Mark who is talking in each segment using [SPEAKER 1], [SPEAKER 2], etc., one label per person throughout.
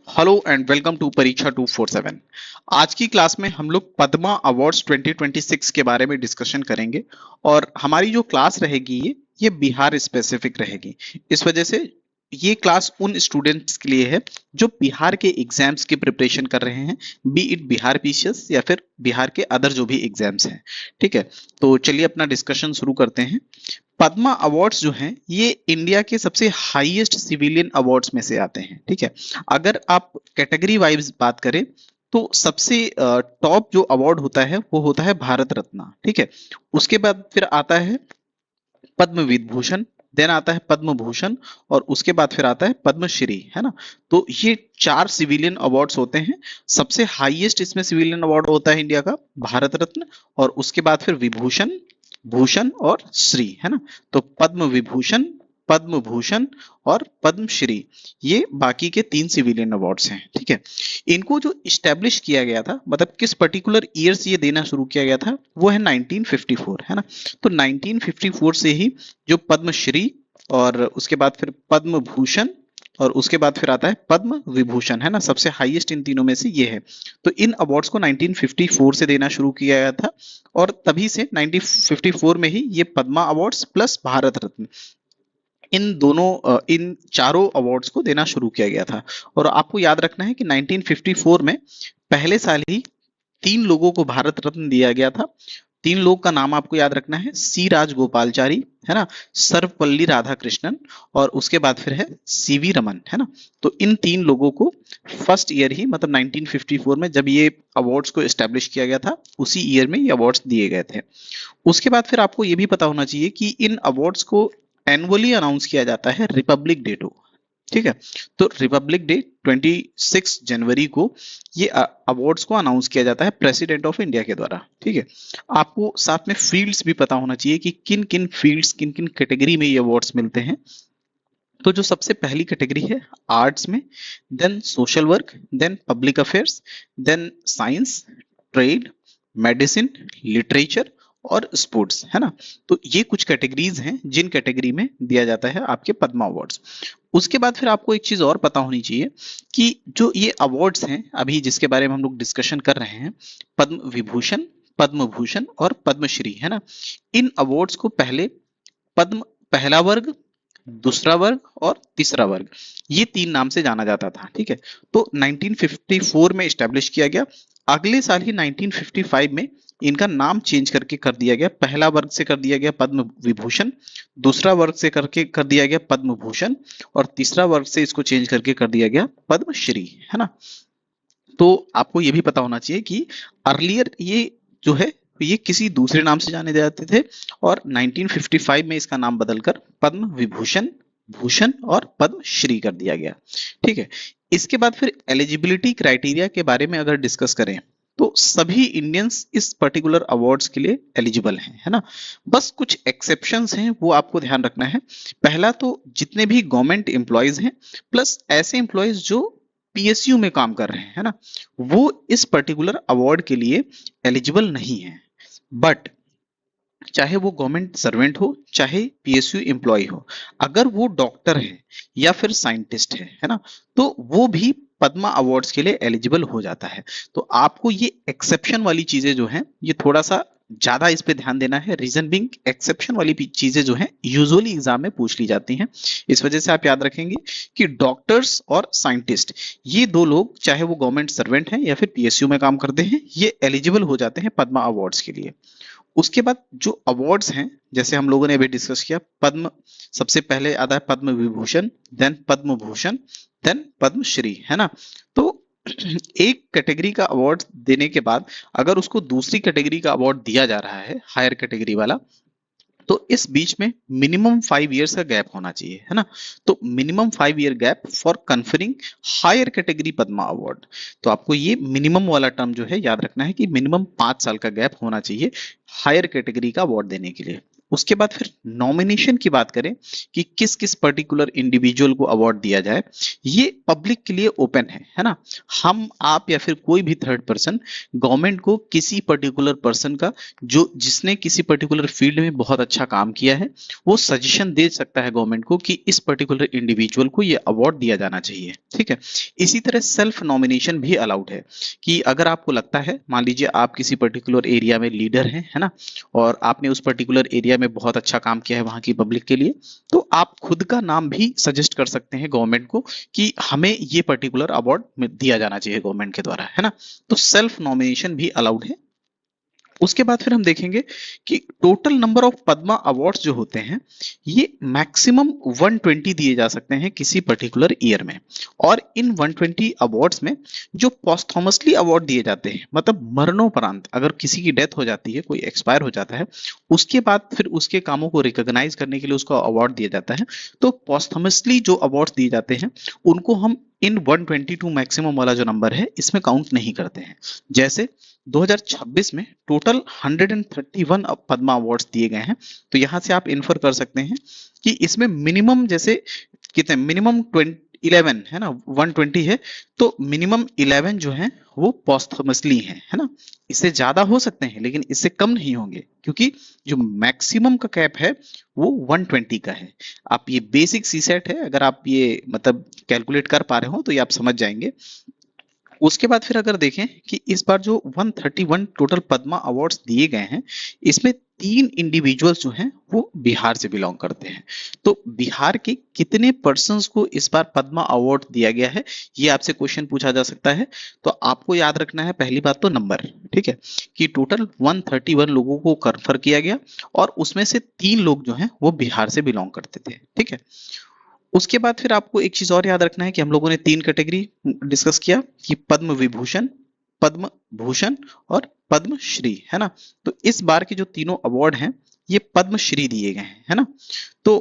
[SPEAKER 1] Hello and welcome to परीक्षा 247। आज की क्लास में हम लोग पद्मा अवार्ड्स 2026 के बारे में डिस्कशन करेंगे। और हमारी जो क्लास रहेगी ये बिहार स्पेसिफिक रहेगी। इस वजह से ये क्लास उन स्टूडेंट्स के लिए है जो बिहार के एग्जाम्स की प्रिपरेशन कर रहे हैं, बी इट बिहार पीसीएस या फिर बिहार के अदर जो भी एग्जाम्स हैं। ठीक है, तो चलिए अपना डिस्कशन शुरू करते हैं। पद्मा अवार्ड्स जो हैं ये इंडिया के सबसे हाईएस्ट सिविलियन अवार्ड्स में से आते हैं। ठीक है, अगर आप कैटेगरी वाइज बात करें तो सबसे टॉप जो अवार्ड होता है वो होता है भारत रत्न। ठीक है, उसके बाद फिर आता है पद्म विभूषण, देन आता है पद्म भूषण, और उसके बाद फिर आता है पद्मश्री, है ना। तो ये चार सिविलियन अवार्ड्स होते हैं। सबसे हाईएस्ट इसमें सिविलियन अवार्ड होता है इंडिया का भारत रत्न, और उसके बाद फिर विभूषण, भूषण और श्री, है ना। तो पद्म विभूषण, पद्म भूषण और पद्मश्री, ये बाकी के तीन सिविलियन अवार्ड्स हैं। ठीक है, इनको जो इस्टेब्लिश किया गया था, मतलब किस पर्टिकुलर ईयर से ये देना शुरू किया गया था, वो है 1954, है ना। तो 1954 से ही जो पद्मश्री और उसके बाद फिर पद्म भूषण और उसके बाद फिर आता है पद्म विभूषण, है ना, सबसे हाईएस्ट इन तीनों में से ये है। तो इन अवार्ड्स को 1954 से देना शुरू किया गया था, और तभी से 1954 में ही ये पद्मा अवार्ड्स प्लस भारत रत्न, इन चारों अवार्ड्स को देना शुरू किया गया था। और आपको याद रखना है कि 1954 में पहले साल ही तीन लोगों को भारत रत्न दिया गया था। तीन लोग का नाम आपको याद रखना है, सी राजगोपालचारी, है ना, सर्वपल्ली राधाकृष्णन, और उसके बाद फिर है सीवी रमन, है ना। तो इन तीन लोगों को फर्स्ट ईयर ही, मतलब 1954 में जब ये अवार्ड्स को एस्टेब्लिश किया गया था, उसी ईयर में ये अवार्ड्स दिए गए थे। उसके बाद फिर आपको ये भी पता होना चाहिए कि इन अवार्ड्स को एनुअली अनाउंस किया जाता है रिपब्लिक डे को। ठीक है, तो रिपब्लिक डे 26 जनवरी को ये अवार्ड्स को अनाउंस किया जाता है प्रेसिडेंट ऑफ इंडिया के द्वारा। ठीक है, आपको साथ में फील्ड्स भी पता होना चाहिए कि किन किन फील्ड्स, किन किन कैटेगरी में ये अवार्ड्स मिलते हैं। तो जो सबसे पहली कैटेगरी है आर्ट्स में, then social work, then public affairs, then science, trade, medicine, literature और स्पोर्ट्स, है ना। तो ये कुछ कैटेगरीज हैं जिन कैटेगरी में दिया जाता है आपके पद्मा अवार्ड्स। उसके बाद फिर आपको एक चीज और पता होनी चाहिए कि जो ये अवार्ड्स हैं अभी जिसके बारे में हम लोग डिस्कशन कर रहे हैं, पद्म विभूषण, पद्म भूषण और पद्मश्री, है ना, इन अवार्ड्स को पहले पद्म पहला वर्ग, दूसरा वर्ग और तीसरा वर्ग, ये तीन नाम से जाना जाता था। ठीक है, तो 1954 में स्टैब्लिश किया गया। अगले साल ही 1955 में इनका नाम चेंज करके कर दिया गया, पहला वर्ग से कर दिया गया पद्म विभूषण, दूसरा वर्ग से करके कर दिया गया पद्म भूषण, और तीसरा वर्ग से इसको चेंज करके कर दिया गया पद्मश्री, है ना। तो आपको ये भी पता होना चाहिए कि अर्लियर ये जो है ये किसी दूसरे नाम से जाने जाते थे, और 1955 में इसका नाम बदलकर पद्म विभूषण, भूषण और पद्मश्री कर दिया गया। ठीक है, इसके बाद फिर एलिजिबिलिटी क्राइटेरिया के बारे में अगर डिस्कस करें तो सभी इंडियंस इस पर्टिकुलर अवार्ड्स के लिए एलिजिबल हैं, है ना। बस कुछ एक्सेप्शंस हैं, वो आपको ध्यान रखना है। पहला तो जितने भी गवर्नमेंट एम्प्लॉयज हैं प्लस ऐसे एम्प्लॉयज जो पीएसयू में काम कर रहे हैं, है ना, वो इस पर्टिकुलर अवार्ड के लिए एलिजिबल नहीं है। बट चाहे वो गवर्नमेंट सर्वेंट हो चाहे पीएसयू एम्प्लॉय हो, अगर वो डॉक्टर है या फिर साइंटिस्ट है ना, तो वो भी पद्मा अवार्ड्स के लिए एलिजिबल हो जाता है। तो आपको ये एक्सेप्शन वाली चीजें जो हैं ये थोड़ा सा ज्यादा इस पे ध्यान देना है। रीजन बिंग एक्सेप्शन वाली चीजें जो हैं यूजुअली एग्जाम में पूछ ली जाती हैं। इस वजह से आप याद रखेंगे कि डॉक्टर्स और साइंटिस्ट, ये दो लोग चाहे वो गवर्नमेंट सर्वेंट हैं या फिर पीएसयू में काम करते हैं, ये एलिजिबल हो जाते हैं पद्मा अवार्ड्स के लिए। उसके बाद जो अवार्ड्स हैं जैसे हम लोगों ने अभी डिस्कस किया, पद्म सबसे पहले आता है पद्म विभूषण, देन पद्म भूषण, देन पद्मश्री, है ना। तो एक कैटेगरी का अवार्ड देने के बाद अगर उसको दूसरी कैटेगरी का अवार्ड दिया जा रहा है हायर कैटेगरी वाला, तो इस बीच में मिनिमम 5 इयर्स का गैप होना चाहिए, है ना। तो minimum 5 year gap for conferring higher category Padma award. तो आपको ये मिनिमम वाला टर्म जो है याद रखना है कि मिनिमम 5 साल का गैप होना चाहिए हायर कैटेगरी का अवार्ड देने के लिए। उसके बाद फिर नॉमिनेशन की बात करें कि किस किस पर्टिकुलर इंडिविजुअल को अवार्ड दिया जाए, ये पब्लिक के लिए ओपन है ना। हम आप या फिर कोई भी थर्ड पर्सन गवर्नमेंट को किसी पर्टिकुलर पर्सन का जो जिसने किसी पर्टिकुलर फील्ड में बहुत अच्छा काम किया है वो सजेशन दे सकता है गवर्नमेंट को कि इस पर्टिकुलर इंडिविजुअल को ये अवार्ड दिया जाना चाहिए, ठीक है। इसी तरह सेल्फ नॉमिनेशन भी अलाउड है कि अगर आपको लगता है, मान लीजिए आप किसी पर्टिकुलर एरिया में लीडर हैं, है ना, और आपने उस पर्टिकुलर एरिया में बहुत अच्छा काम किया है वहां की पब्लिक के लिए, तो आप खुद का नाम भी सजेस्ट कर सकते हैं गवर्नमेंट को कि हमें ये पर्टिकुलर अवार्ड दिया जाना चाहिए गवर्नमेंट के द्वारा, है ना। तो सेल्फ नॉमिनेशन भी अलाउड है। उसके बाद फिर हम देखेंगे कि total number of Padma awards जो होते हैं ये मैक्सिमम 120 दिए जा सकते हैं किसी पर्टिकुलर ईयर में। और इन 120 अवार्ड्स में जो पोस्थोमसली अवार्ड दिए जाते हैं, मतलब मरणोपरांत अगर किसी की डेथ हो जाती है, कोई एक्सपायर हो जाता है, उसके बाद फिर उसके कामों को रिकॉग्नाइज करने के लिए उसको अवार्ड दिया जाता है। तो पोस्थोमसली जो अवार्ड दिए जाते हैं उनको हम इन 122 मैक्सिमम वाला जो नंबर है इसमें काउंट नहीं करते हैं। जैसे 2026 में टोटल 131 पद्मा अवार्ड्स दिए गए हैं, तो यहां से आप इन्फर कर सकते हैं कि इसमें मिनिमम जैसे कितने, मिनिमम 11 है ना, 120 है, तो मिनिमम 11 जो है वो पोस्थमसली है ना। इससे ज्यादा हो सकते हैं लेकिन इससे कम नहीं होंगे, क्योंकि जो मैक्सिमम का कैप है वो 120 का है। आप ये बेसिक सी सेट है, अगर आप ये मतलब कैलकुलेट कर पा रहे हो तो ये आप समझ जाएंगे। उसके बाद फिर अगर देखें कि इस बार जो 131 टोटल पद्मा अवार्ड्स दिए गए हैं, इसमें 3 इंडिविजुअल्स जो हैं वो बिहार से बिलोंग करते हैं। तो बिहार के कितने पर्सन्स को इस बार पद्मा अवार्ड दिया गया है, ये आपसे क्वेश्चन पूछा जा सकता है। तो आपको याद रखना है पहली बात तो नंबर, ठीक है, कि टोटल 131 लोगों को कन्फर किया गया और उसमें से 3 लोग जो हैं वो बिहार से बिलोंग करते थे, ठीक है। उसके बाद फिर आपको एक चीज और याद रखना है कि हम लोगों ने 3 कैटेगरी डिस्कस किया कि पद्म विभूषण, पद्म भूषण और पद्म श्री, है ना। तो इस बार के जो तीनों अवार्ड हैं ये पद्म श्री दिए गए हैं, है ना। तो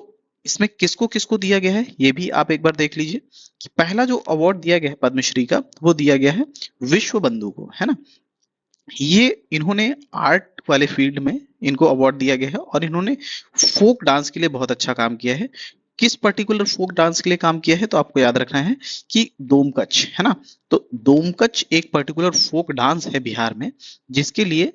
[SPEAKER 1] इसमें किसको किसको दिया गया है ये भी आप एक बार देख लीजिए कि पहला जो अवार्ड दिया गया है पद्मश्री का वो दिया गया है विश्व बंधु को, है ना। ये इन्होंने आर्ट वाले फील्ड में इनको अवार्ड दिया गया है और इन्होंने फोक डांस के लिए बहुत अच्छा काम किया है। किस पर्टिकुलर फोक डांस के लिए काम किया है तो आपको याद रखना है कि डोमकच, है ना। तो डोमकच एक पर्टिकुलर फोक डांस है बिहार में, जिसके लिए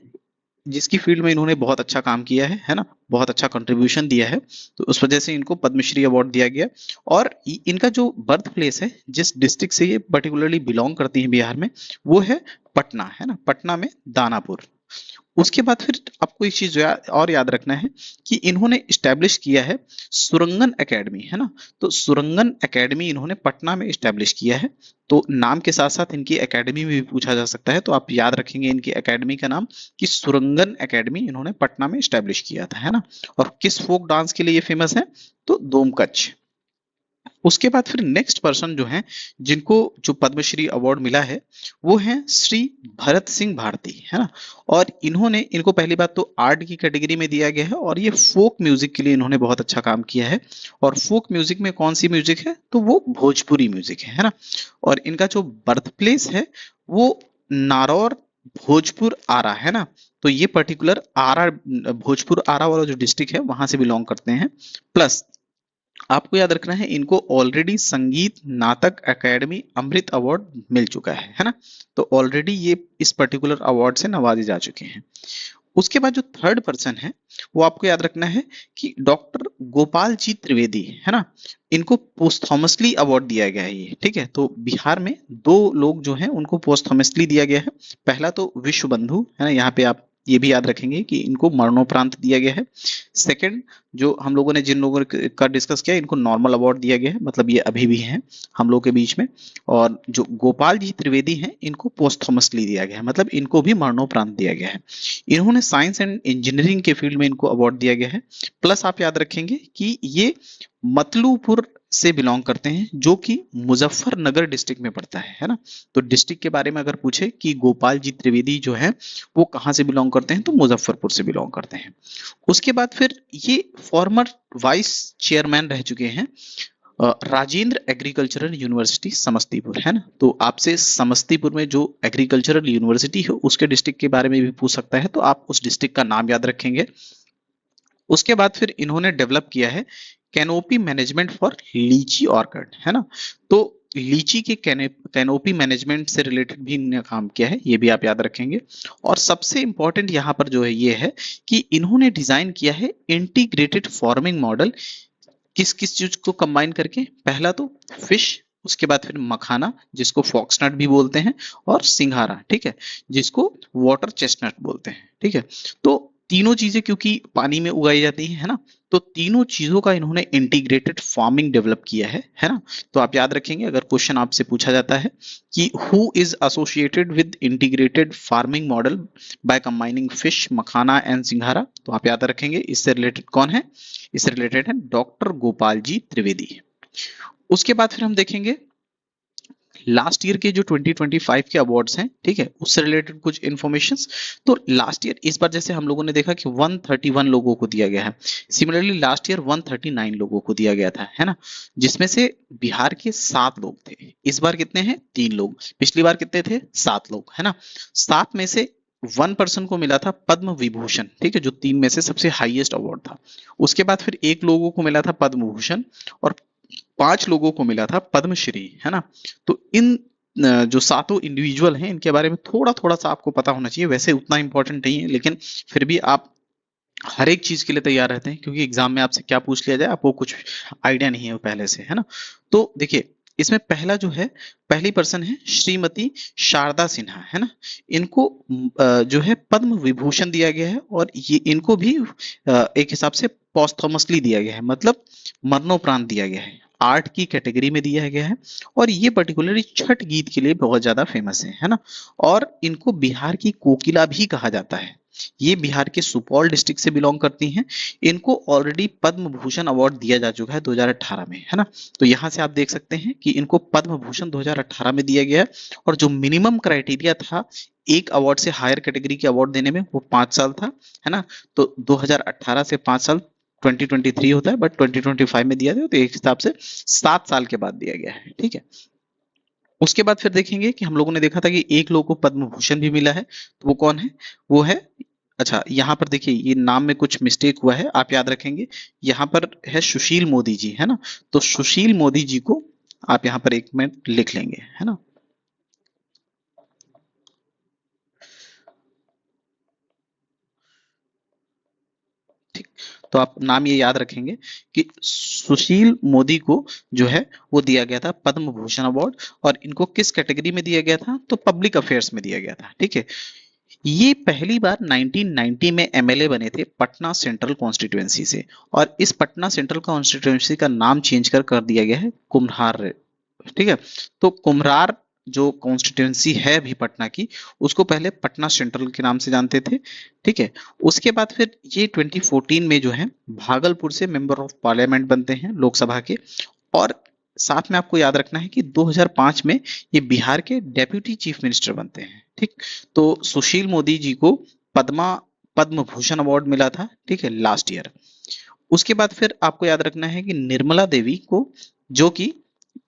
[SPEAKER 1] जिसकी फील्ड में इन्होंने बहुत अच्छा काम किया है ना, बहुत अच्छा कंट्रीब्यूशन दिया है, तो उस वजह से इनको पद्मश्री अवार्ड दिया गया। और इनका जो बर्थ प्लेस है, जिस डिस्ट्रिक्ट से ये पर्टिकुलरली बिलोंग करती है बिहार में, वो है पटना, है ना, पटना में दानापुर। उसके बाद फिर आपको एक चीज और याद रखना है कि इन्होंने स्टैब्लिश किया है सुरंगन एकेडमी, है ना। तो सुरंगन एकेडमी इन्होंने पटना में स्टैब्लिश किया है। तो नाम के साथ साथ इनकी एकेडमी में भी पूछा जा सकता है, तो आप याद रखेंगे इनकी एकेडमी का नाम कि सुरंगन एकेडमी इन्होंने पटना में स्टैब्लिश किया था, है ना। और किस फोक डांस के लिए ये फेमस है तो डोमकच। उसके बाद फिर नेक्स्ट पर्सन जो है जिनको जो पद्मश्री अवार्ड मिला है वो है श्री भरत सिंह भारती, है ना। और इन्होंने इनको पहली बात तो आर्ट की कैटेगरी में दिया गया है और ये फोक म्यूजिक के लिए इन्होंने बहुत अच्छा काम किया है। और फोक म्यूजिक में कौन सी म्यूजिक है तो वो भोजपुरी म्यूजिक है ना। और इनका जो बर्थ प्लेस है वो नारौर भोजपुर आरा, है ना। तो ये पर्टिकुलर आरा, भोजपुर आरा वाला जो डिस्ट्रिक्ट है वहां से बिलोंग करते हैं। प्लस आपको याद रखना है इनको ऑलरेडी संगीत नाटक एकेडमी अमृत अवार्ड मिल चुका है ना। तो ऑलरेडी ये इस पर्टिकुलर अवार्ड से नवाजे जा चुके हैं। उसके बाद जो थर्ड पर्सन है वो आपको याद रखना है कि डॉक्टर गोपाल जी त्रिवेदी, है ना। इनको पोस्थोमसली अवार्ड दिया गया है ये, ठीक है। तो बिहार में 2 लोग जो हैं उनको पोस्थोमसली दिया गया है। पहला तो विश्व बंधु, है ना, यहाँ पे आप ये भी याद रखेंगे कि इनको मरणोपरांत दिया गया है। सेकंड, जो हम लोगों ने जिन लोगों का डिस्कस किया इनको नॉर्मल अवार्ड दिया गया है, मतलब ये अभी भी हैं हम लोग के बीच में। और जो गोपाल जी त्रिवेदी हैं इनको पोस्थोमसली दिया गया है, मतलब इनको भी मरणोपरांत दिया गया है। इन्होंने साइंस एंड इंजीनियरिंग के फील्ड में इनको अवार्ड दिया गया है। प्लस आप याद रखेंगे कि ये मतलूपुर से बिलोंग करते हैं जो कि मुजफ्फरनगर डिस्ट्रिक्ट में पड़ता है ना। तो डिस्ट्रिक्ट के बारे में अगर पूछे कि गोपाल जी त्रिवेदी जो है वो कहाँ से बिलोंग करते हैं तो मुजफ्फरपुर से बिलोंग करते हैं। उसके बाद फिर ये फॉर्मर वाइस चेयरमैन रह चुके हैं राजेंद्र एग्रीकल्चरल यूनिवर्सिटी समस्तीपुर, है ना। तो आपसे समस्तीपुर में जो एग्रीकल्चरल यूनिवर्सिटी है उसके डिस्ट्रिक्ट के बारे में भी पूछ सकता है, तो आप उस डिस्ट्रिक्ट का नाम याद रखेंगे। उसके बाद फिर इन्होंने डेवलप किया है कैनोपी मैनेजमेंट फॉर लीची ऑर्किड, है ना। तो लीची के कैनोपी मैनेजमेंट से रिलेटेड भी इन्होंने काम किया है, ये भी आप याद रखेंगे। और सबसे इंपॉर्टेंट यहाँ पर जो है ये है कि इन्होंने डिजाइन किया है इंटीग्रेटेड फार्मिंग मॉडल, किस किस चीज को कंबाइन करके। पहला तो फिश, उसके बाद फिर मखाना जिसको फॉक्सनट भी बोलते हैं, और सिंघारा, ठीक है, जिसको वाटर चेस्टनट बोलते हैं, ठीक है। तो तीनों चीजें क्योंकि पानी में उगाई जाती है ना, तो तीनों चीजों का इन्होंने इंटीग्रेटेड फार्मिंग डेवलप किया है ना। तो आप याद रखेंगे अगर क्वेश्चन आपसे पूछा जाता है कि who is associated with integrated farming model by combining fish, makhana and सिंघारा, तो आप याद रखेंगे इससे रिलेटेड कौन है, इससे रिलेटेड है डॉक्टर गोपाल जी त्रिवेदी। उसके बाद फिर हम देखेंगे लास्ट ईयर के जो 2025 के अवार्ड्स हैं, ठीक है, उससे रिलेटेड कुछ इंफॉर्मेशंस। तो लास्ट ईयर इस बार जैसे हम लोगों ने देखा कि 131 लोगों को दिया गया है, सिमिलरली लास्ट ईयर 139 लोगों को दिया गया था, है ना, जिसमें से बिहार के 7 लोग थे। इस बार कितने हैं, 3 लोग। पिछली बार कितने थे, 7 लोग, है ना। 7 में से 1 पर्सन को मिला था पद्म विभूषण, ठीक है, जो 3 में से सबसे हाईएस्ट अवार्ड था। उसके बाद फिर 1 लोगों को मिला था पद्म भूषण, और 5 लोगों को मिला था पद्मश्री, है ना। तो इन जो 7 इंडिविजुअल हैं इनके बारे में थोड़ा थोड़ा सा आपको पता होना चाहिए, वैसे उतना इंपॉर्टेंट नहीं है, लेकिन फिर भी आप हर एक चीज के लिए तैयार रहते हैं, क्योंकि एग्जाम में आपसे क्या पूछ लिया जाए आपको कुछ आइडिया नहीं है पहले से, है ना। तो देखिए इसमें पहला जो है, पहली पर्सन है श्रीमती शारदा सिन्हा, है ना। इनको जो है पद्म विभूषण दिया गया है, और ये इनको भी एक हिसाब से पॉस्थमसली दिया गया है, मतलब मरणोपरांत दिया गया है। आर्ट की कैटेगरी में दिया गया है, और ये पर्टिकुलरली छठ गीत के लिए बहुत ज्यादा फेमस है ना। और इनको बिहार की कोकिला भी कहा जाता है। ये बिहार के सुपौल डिस्ट्रिक्ट से बिलोंग करती हैं। इनको ऑलरेडी पद्म भूषण अवार्ड दिया जा चुका है 2018 में, है ना। तो यहाँ से आप देख सकते हैं कि इनको पद्म भूषण 2018 में दिया गया है, और जो मिनिमम क्राइटेरिया था एक अवार्ड से हायर कैटेगरी के अवार्ड देने में, वो 5 साल था, है ना। तो 2018 से 5 साल 2023 होता है, बट 2025 में दिया गया, तो एक हिसाब से 7 साल के बाद दिया गया है, ठीक है। उसके बाद फिर देखेंगे कि हम लोगों ने देखा था कि एक लोग को पद्म भूषण भी मिला है, तो वो कौन है, वो है, अच्छा यहाँ पर देखिए ये नाम में कुछ मिस्टेक हुआ है, आप याद रखेंगे। यहाँ पर है सुशील मोदी जी, है ना। तो सुशील मोदी जी को आप यहाँ पर 1 मिनट लिख लेंगे, है ना। ठीक, तो आप नाम ये याद रखेंगे कि सुशील मोदी को जो है वो दिया गया था पद्म भूषण अवार्ड, और इनको किस कैटेगरी में दिया गया था, तो पब्लिक अफेयर्स में दिया गया था, ठीक है। ये पहली बार 1990 में एमएलए बने थे पटना सेंट्रल कॉन्स्टिट्यूएंसी से, और इस पटना सेंट्रल कॉन्स्टिट्यूएंसी का नाम चेंज कर दिया गया है कुम्हार, ठीक है। तो कुम्हरार जो कॉन्स्टिट्यूएंसी है अभी पटना की, उसको पहले पटना सेंट्रल के नाम से जानते थे, ठीक है। उसके बाद फिर ये 2014 में जो है भागलपुर से मेंबर ऑफ पार्लियामेंट बनते हैं लोकसभा के, और साथ में आपको याद रखना है कि 2005 में ये बिहार के डेप्यूटी चीफ मिनिस्टर बनते हैं, ठीक। तो सुशील मोदी जी को पद्म भूषण अवार्ड मिला था, ठीक है, लास्ट ईयर। उसके बाद फिर आपको याद रखना है कि निर्मला देवी को, जो कि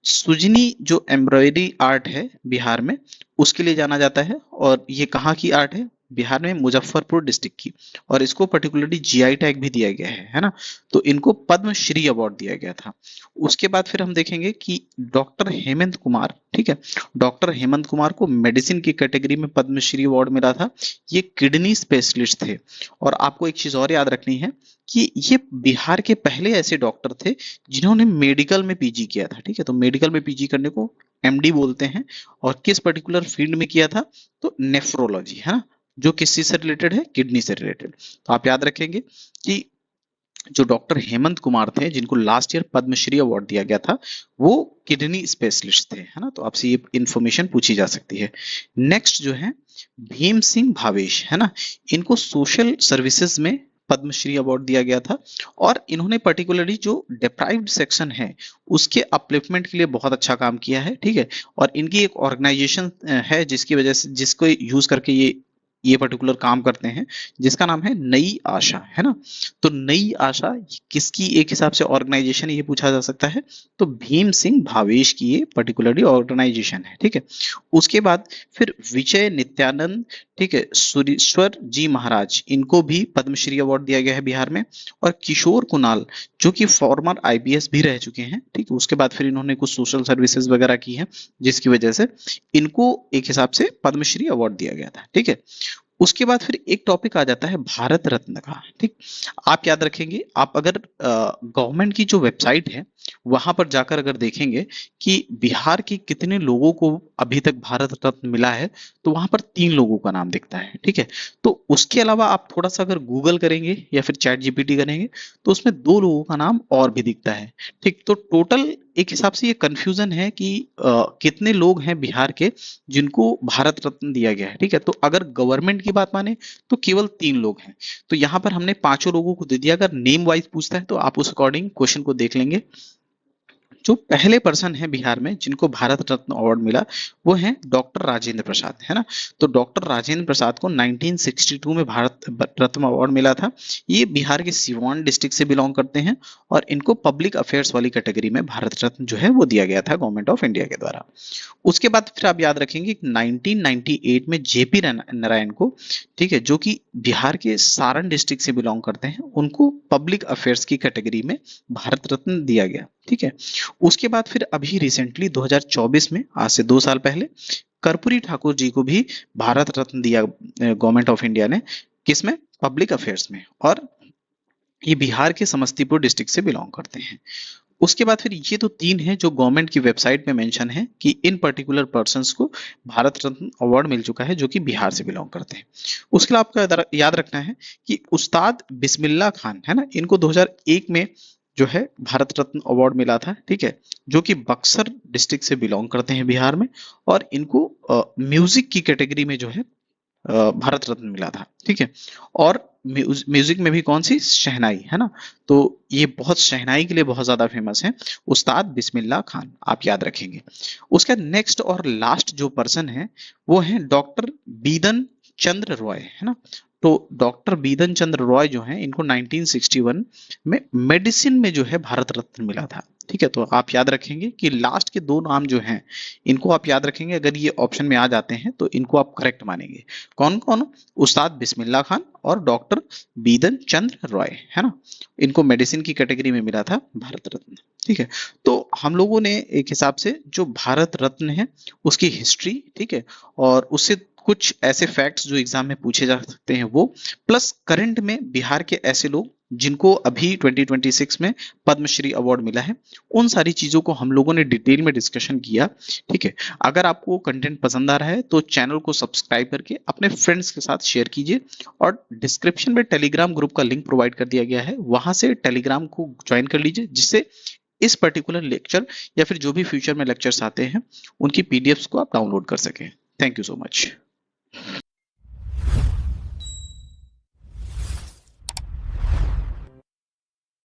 [SPEAKER 1] सुजनी जो एम्ब्रॉयडरी आर्ट है बिहार में, उसके लिए जाना जाता है, और ये कहाँ की आर्ट है, बिहार में मुजफ्फरपुर डिस्ट्रिक्ट की, और इसको पर्टिकुलरली जीआई टैग भी दिया गया है ना। तो इनको पद्मश्री अवार्ड दिया गया था। उसके बाद फिर हम देखेंगे कि डॉक्टर हेमंत कुमार, ठीक है, डॉक्टर हेमंत कुमार को मेडिसिन की कैटेगरी में पद्मश्री अवार्ड मिला था। ये किडनी स्पेशलिस्ट थे, और आपको एक चीज और याद रखनी है कि ये बिहार के पहले ऐसे डॉक्टर थे जिन्होंने मेडिकल में पीजी किया था, ठीक है। तो मेडिकल में पीजी करने को एमडी बोलते हैं, और किस पर्टिकुलर फील्ड में किया था, तो नेफ्रोलॉजी, है ना, जो किस चीज से रिलेटेड है, किडनी से रिलेटेड। तो आप याद रखेंगे कि जो डॉक्टर हेमंत कुमार थे जिनको लास्ट ईयर पद्मश्री अवार्ड दिया गया था, वो किडनी स्पेशलिस्ट थे, है ना। तो आपसे ये इंफॉर्मेशन पूछी जा सकती है। नेक्स्ट जो है भीम सिंह भावेश, है ना, इनको सोशल सर्विसेज में पद्मश्री अवार्ड दिया गया था, और इन्होंने पर्टिकुलरली जो डिप्राइव्ड सेक्शन है उसके अपलिफ्टमेंट के लिए बहुत अच्छा काम किया है, ठीक है। और इनकी एक ऑर्गेनाइजेशन है जिसकी वजह से, जिसको यूज करके ये ये पर्टिकुलर काम करते हैं, जिसका नाम है नई आशा, है ना। तो नई आशा किसकी एक हिसाब से ऑर्गेनाइजेशन ये पूछा जा सकता है, तो भीम सिंह भावेश की ये पर्टिकुलरली ऑर्गेनाइजेशन है, ठीक है। उसके बाद फिर विजय नित्यानंद, ठीक है, सुरेश्वर जी महाराज, इनको भी पद्मश्री अवार्ड दिया गया है बिहार में। और किशोर कुणाल जो कि फॉर्मर आईपीएस भी रह चुके हैं, ठीक है। उसके बाद फिर इन्होंने कुछ सोशल सर्विसेज वगैरह की है, जिसकी वजह से इनको एक हिसाब से पद्मश्री अवार्ड दिया गया था, ठीक है। उसके बाद फिर एक टॉपिक आ जाता है भारत रत्न का, ठीक। आप याद रखेंगे, आप अगर गवर्नमेंट की जो वेबसाइट है वहां पर जाकर अगर देखेंगे कि बिहार के कितने लोगों को अभी तक भारत रत्न मिला है, तो वहां पर 3 लोगों का नाम दिखता है, ठीक है। तो उसके अलावा आप थोड़ा सा अगर गूगल करेंगे या फिर चैट जीपीटी करेंगे, तो उसमें 2 लोगों का नाम और भी दिखता है, ठीक। तो टोटल एक हिसाब से ये कंफ्यूजन है कि कितने लोग हैं बिहार के जिनको भारत रत्न दिया गया है, ठीक है। तो अगर गवर्नमेंट की बात माने तो केवल 3 लोग हैं। तो यहाँ पर हमने 5 लोगों को दे दिया। अगर नेम वाइज पूछता है तो आप उस अकॉर्डिंग क्वेश्चन को देख लेंगे। जो पहले पर्सन है बिहार में जिनको भारत रत्न अवार्ड मिला, वो है डॉक्टर राजेंद्र प्रसाद, है ना। तो डॉक्टर राजेंद्र प्रसाद को 1962 में भारत रत्न अवार्ड मिला था। ये बिहार के सिवान डिस्ट्रिक्ट से बिलोंग करते हैं और इनको पब्लिक अफेयर्स वाली कैटेगरी में भारत रत्न जो है वो दिया गया था गवर्नमेंट ऑफ इंडिया के द्वारा। उसके बाद फिर आप याद रखेंगे 1998 में जेपी नारायण को, ठीक है, जो कि बिहार के सारण डिस्ट्रिक्ट से बिलोंग करते हैं, उनको पब्लिक अफेयर्स की कैटेगरी में भारत रत्न दिया गया, ठीक है। उसके बाद फिर अभी रिसेंटली 2024 में, आज से 2 साल पहले, कर्पूरी ठाकुर जी को भी भारत रत्न दिया गवर्नमेंट ऑफ इंडिया ने, किसमें, पब्लिक अफेयर्स में। और ये बिहार के समस्तीपुर डिस्ट्रिक्ट से बिलोंग करते हैं। उसके बाद फिर ये तो 3 हैं जो गवर्नमेंट की वेबसाइट में मेंशन है कि इन पर्टिकुलर पर्संस को भारत रत्न अवार्ड मिल चुका है, जो कि बिहार से बिलोंग करते हैं। उसके अलावा आपको याद रखना है कि उस्ताद बिस्मिल्लाह खान, है ना, इनको 2001 में जो है भारत रत्न अवार्ड मिला था, ठीक है, जो कि बक्सर डिस्ट्रिक्ट से बिलोंग करते हैं बिहार में। और इनको म्यूजिक की कैटेगरी में जो है भारत रत्न मिला था, ठीक है। और म्यूजिक में भी कौन सी, शहनाई, है ना। तो ये बहुत शहनाई के लिए बहुत ज्यादा फेमस है, उस्ताद बिस्मिल्लाह खान, आप याद रखेंगे। उसका नेक्स्ट और लास्ट जो पर्सन है वो है डॉक्टर बीदन चंद्र रॉय, है ना। तो डॉक्टर बीदन चंद्र रॉय जो है, इनको 1961 में मेडिसिन में जो है भारत रत्न मिला था, ठीक है। तो आप याद रखेंगे कि लास्ट के 2 नाम जो हैं, इनको आप याद रखेंगे। अगर ये ऑप्शन में आ जाते हैं तो इनको आप करेक्ट मानेंगे। कौन कौन, उस्ताद बिस्मिल्लाह खान और डॉक्टर बीदन चंद्र रॉय, है ना। इनको मेडिसिन की कैटेगरी में मिला था भारत रत्न, ठीक है। तो हम लोगों ने एक हिसाब से जो भारत रत्न है उसकी हिस्ट्री, ठीक है, और उससे कुछ ऐसे फैक्ट्स जो एग्जाम में पूछे जा सकते हैं वो, प्लस करंट में बिहार के ऐसे लोग जिनको अभी 2026 में पद्मश्री अवार्ड मिला है, उन सारी चीजों को हम लोगों ने डिटेल में डिस्कशन किया, ठीक है। अगर आपको कंटेंट पसंद आ रहा है तो चैनल को सब्सक्राइब करके अपने फ्रेंड्स के साथ शेयर कीजिए। और डिस्क्रिप्शन में टेलीग्राम ग्रुप का लिंक प्रोवाइड कर दिया गया है, वहां से टेलीग्राम को ज्वाइन कर लीजिए, जिससे इस पर्टिकुलर लेक्चर या फिर जो भी फ्यूचर में लेक्चर्स आते हैं उनकी पीडीएफ्स को आप डाउनलोड कर सकें। Thank you so much.